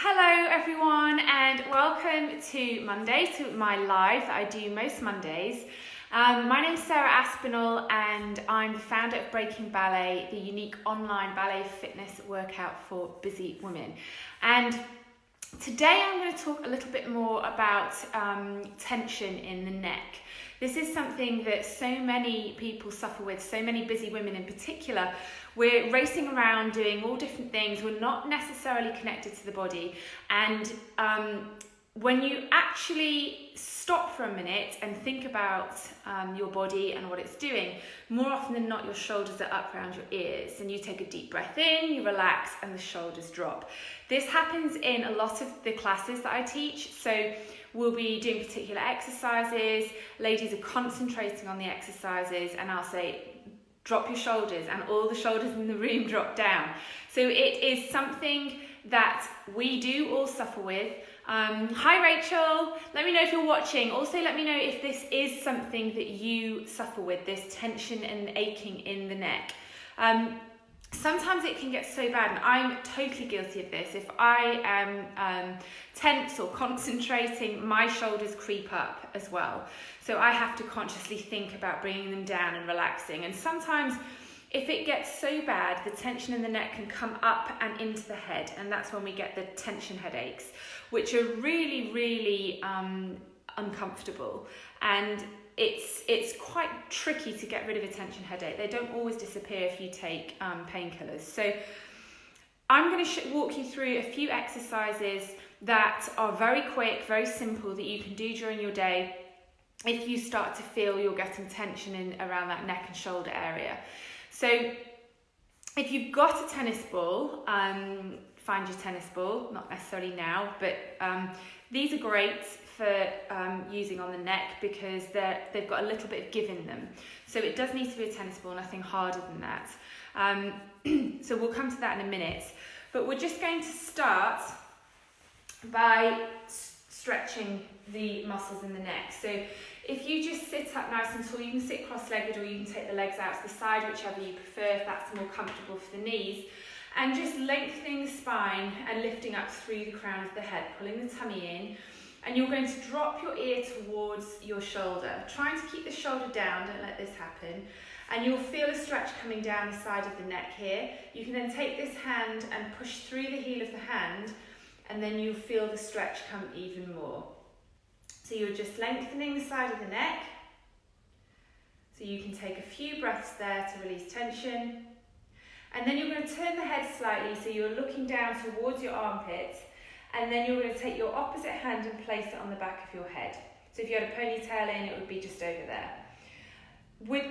Hello everyone and welcome to Monday, to my live that I do most Mondays. My name's Sarah Aspinall and I'm the founder of Breaking Ballet, the unique online ballet fitness workout for busy women. And today I'm going to talk a little bit more about tension in the neck. This is something that so many people suffer with, so many busy women in particular. We're racing around doing all different things. We're not necessarily connected to the body. And when you actually stop for a minute and think about your body and what it's doing, more often than not, your shoulders are up around your ears and you take a deep breath in, you relax and the shoulders drop. This happens in a lot of the classes that I teach. So we'll be doing particular exercises, ladies are concentrating on the exercises, and I'll say, drop your shoulders, and all the shoulders in the room drop down. So it is something that we do all suffer with. Hi Rachel, let me know if you're watching. Also let me know if this is something that you suffer with, this tension and aching in the neck. Sometimes it can get so bad, and I'm totally guilty of this. If I am tense or concentrating, my shoulders creep up as well. So I have to consciously think about bringing them down and relaxing. And sometimes if it gets so bad, the tension in the neck can come up and into the head. And that's when we get the tension headaches, which are really, really uncomfortable. And it's quite tricky to get rid of a tension headache. They don't always disappear if you take painkillers. So I'm going to walk you through a few exercises that are very quick, very simple, that you can do during your day if you start to feel you're getting tension in around that neck and shoulder area. So if you've got a tennis ball, find your tennis ball, not necessarily now, but these are great for using on the neck because they've got a little bit of give in them. So it does need to be a tennis ball, nothing harder than that. So we'll come to that in a minute. But we're just going to start by stretching the muscles in the neck. So if you just sit up nice and tall, you can sit cross-legged or you can take the legs out to the side, whichever you prefer, if that's more comfortable for the knees. And just lengthening the spine and lifting up through the crown of the head, pulling the tummy in. And you're going to drop your ear towards your shoulder, trying to keep the shoulder down, don't let this happen. And you'll feel a stretch coming down the side of the neck here. You can then take this hand and push through the heel of the hand, and then you'll feel the stretch come even more. So you're just lengthening the side of the neck. So you can take a few breaths there to release tension. And then you're going to turn the head slightly so you're looking down towards your armpit. And then you're going to take your opposite hand and place it on the back of your head. So if you had a ponytail in, it would be just over there.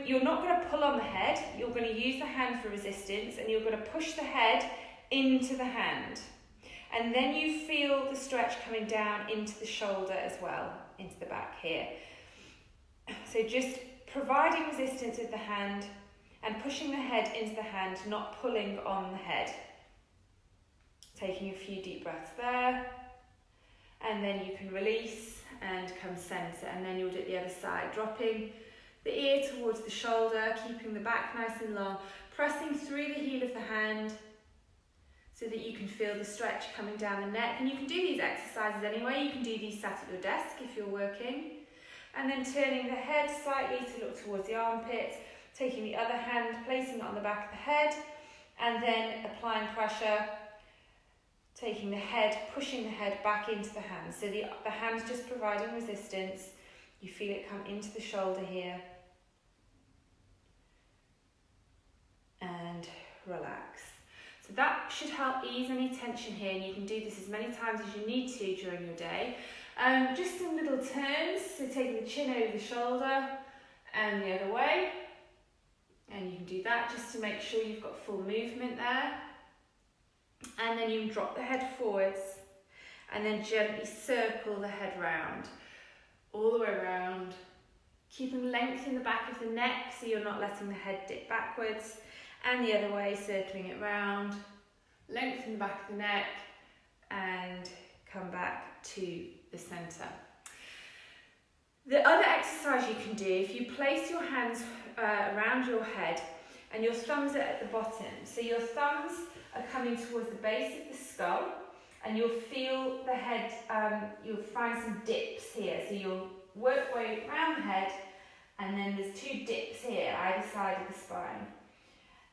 You're not going to pull on the head, you're going to use the hand for resistance, and you're going to push the head into the hand. And then you feel the stretch coming down into the shoulder as well, into the back here. So just providing resistance with the hand and pushing the head into the hand, not pulling on the head. Taking a few deep breaths there, and then you can release and come centre, and then you'll do it the other side, dropping the ear towards the shoulder, keeping the back nice and long, pressing through the heel of the hand so that you can feel the stretch coming down the neck. And you can do these exercises anyway, you can do these sat at your desk if you're working, and then turning the head slightly to look towards the armpit, taking the other hand, placing it on the back of the head, and then applying pressure, taking the head, pushing the head back into the hands. So the hand's just providing resistance. You feel it come into the shoulder here. And relax. So that should help ease any tension here, and you can do this as many times as you need to during your day. Just some little turns, so taking the chin over the shoulder and the other way. And you can do that just to make sure you've got full movement there. And then you can drop the head forwards and then gently circle the head round, all the way around, keeping length in the back of the neck so you're not letting the head dip backwards, and the other way, circling it round, length in the back of the neck, and come back to the centre. The other exercise you can do, if you place your hands around your head and your thumbs are at the bottom, so your thumbs are coming towards the base of the skull and you'll feel the head, you'll find some dips here. So you'll work way around the head, and then there's 2 dips here, either side of the spine.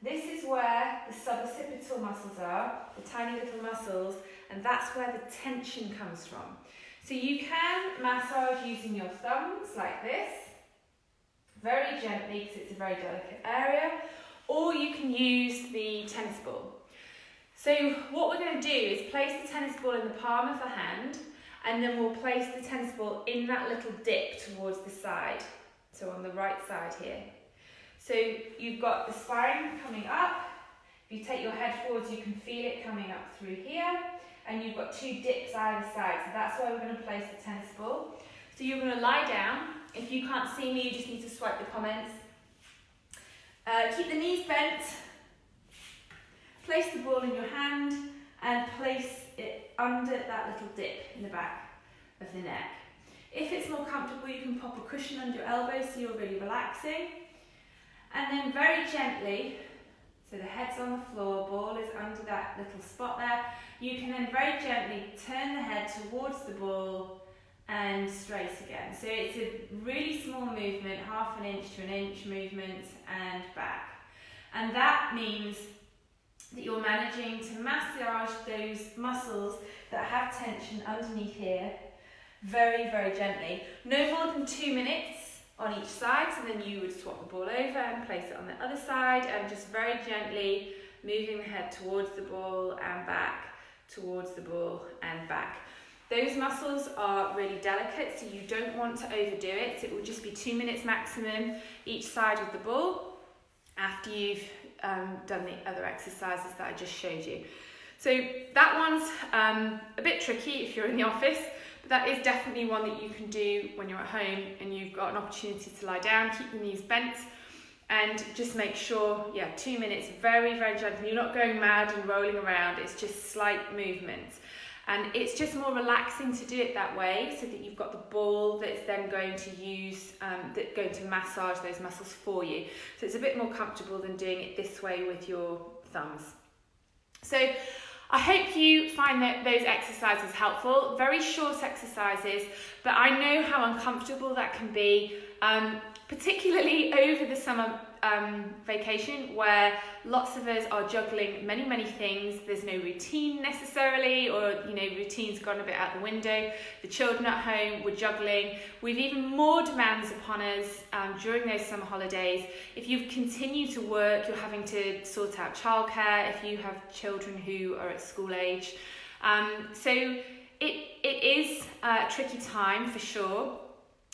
This is where the suboccipital muscles are, the tiny little muscles, and that's where the tension comes from. So you can massage using your thumbs like this, very gently because it's a very delicate area, or you can use the tennis ball. So what we're going to do is place the tennis ball in the palm of the hand, and then we'll place the tennis ball in that little dip towards the side, so on the right side here. So you've got the spine coming up. If you take your head forwards, you can feel it coming up through here, and you've got 2 dips either side, so that's where we're going to place the tennis ball. So you're going to lie down. If you can't see me, you just need to swipe the comments. Keep the knees bent. Place the ball in your hand and place it under that little dip in the back of the neck. If it's more comfortable, you can pop a cushion under your elbows so you're really relaxing. And then very gently, so the head's on the floor, ball is under that little spot there, you can then very gently turn the head towards the ball and straight again. So it's a really small movement, 1/2 inch to 1 inch movement and back. And that means that you're managing to massage those muscles that have tension underneath here very, very gently. No more than 2 minutes on each side, so then you would swap the ball over and place it on the other side, and just very gently moving the head towards the ball and back, towards the ball and back. Those muscles are really delicate, so you don't want to overdo it. It will just be 2 minutes maximum each side with the ball after you've done the other exercises that I just showed you. So that one's a bit tricky if you're in the office, but that is definitely one that you can do when you're at home and you've got an opportunity to lie down, keep the knees bent, and just make sure, 2 minutes, very, very gentle. You're not going mad and rolling around, it's just slight movements. And it's just more relaxing to do it that way, so that you've got the ball that's then going to use, that's going to massage those muscles for you. So it's a bit more comfortable than doing it this way with your thumbs. So I hope you find those exercises helpful. Very short exercises, but I know how uncomfortable that can be, particularly over the summer vacation, where lots of us are juggling many things. There's no routine necessarily, or routine's gone a bit out the window. The children at home, we're juggling. We've even more demands upon us during those summer holidays. If you continue to work, you're having to sort out childcare if you have children who are at school age. So it is a tricky time for sure,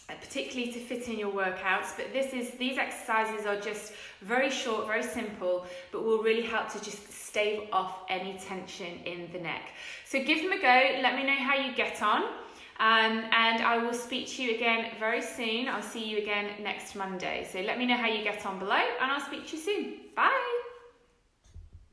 particularly to fit in your workouts, but these exercises are just very short, very simple, but will really help to just stave off any tension in the neck. So give them a go, let me know how you get on, and I will speak to you again very soon. I'll see you again next Monday. So let me know how you get on below, and I'll speak to you soon. Bye!